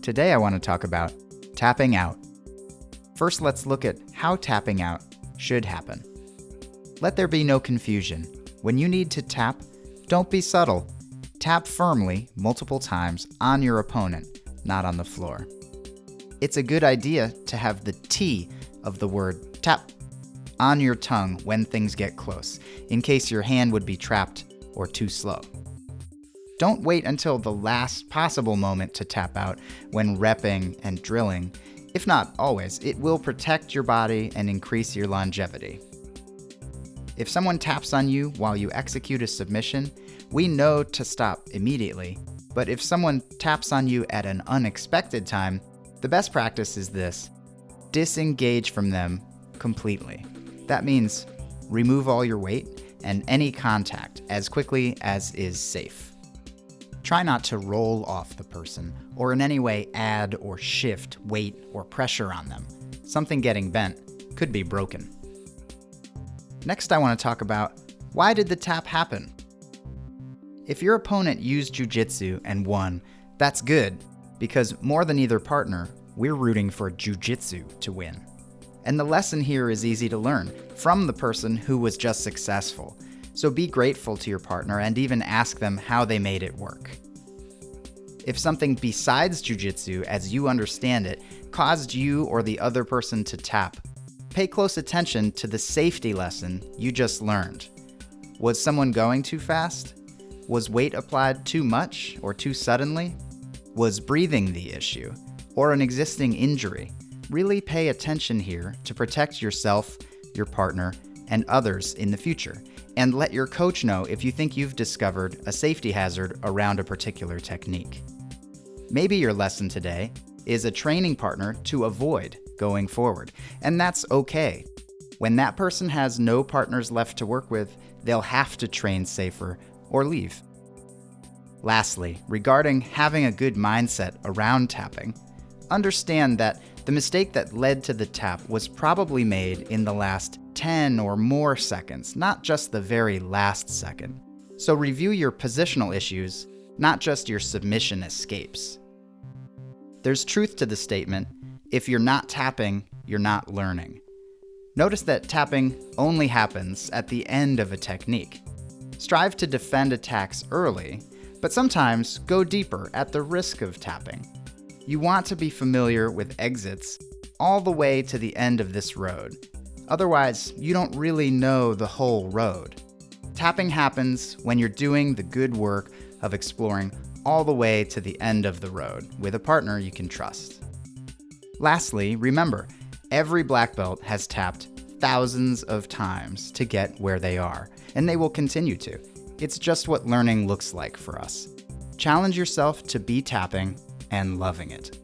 Today I want to talk about tapping out. First, let's look at how tapping out should happen. Let there be no confusion. When you need to tap, don't be subtle. Tap firmly multiple times on your opponent, not on the floor. It's a good idea to have the T of the word tap on your tongue when things get close, in case your hand would be trapped or too slow. Don't wait until the last possible moment to tap out when repping and drilling. If not always, it will protect your body and increase your longevity. If someone taps on you while you execute a submission, we know to stop immediately. But if someone taps on you at an unexpected time, the best practice is this: disengage from them completely. That means remove all your weight and any contact as quickly as is safe. Try not to roll off the person or in any way add or shift weight or pressure on them. Something getting bent could be broken. Next, I want to talk about why did the tap happen? If your opponent used jiu-jitsu and won, that's good, because more than either partner, we're rooting for jiu-jitsu to win. And the lesson here is easy to learn from the person who was just successful. So be grateful to your partner and even ask them how they made it work. If something besides jiu-jitsu, as you understand it, caused you or the other person to tap, pay close attention to the safety lesson you just learned. Was someone going too fast? Was weight applied too much or too suddenly? Was breathing the issue or an existing injury? Really pay attention here to protect yourself, your partner, and others in the future. And let your coach know if you think you've discovered a safety hazard around a particular technique. Maybe your lesson today is a training partner to avoid going forward, and that's okay. When that person has no partners left to work with, they'll have to train safer or leave. Lastly, regarding having a good mindset around tapping, understand that the mistake that led to the tap was probably made in the last 10 or more seconds, not just the very last second. So review your positional issues, not just your submission escapes. There's truth to the statement, if you're not tapping, you're not learning. Notice that tapping only happens at the end of a technique. Strive to defend attacks early, but sometimes go deeper at the risk of tapping. You want to be familiar with exits all the way to the end of this road. Otherwise, you don't really know the whole road. Tapping happens when you're doing the good work of exploring all the way to the end of the road with a partner you can trust. Lastly, remember, every black belt has tapped thousands of times to get where they are, and they will continue to. It's just what learning looks like for us. Challenge yourself to be tapping and loving it.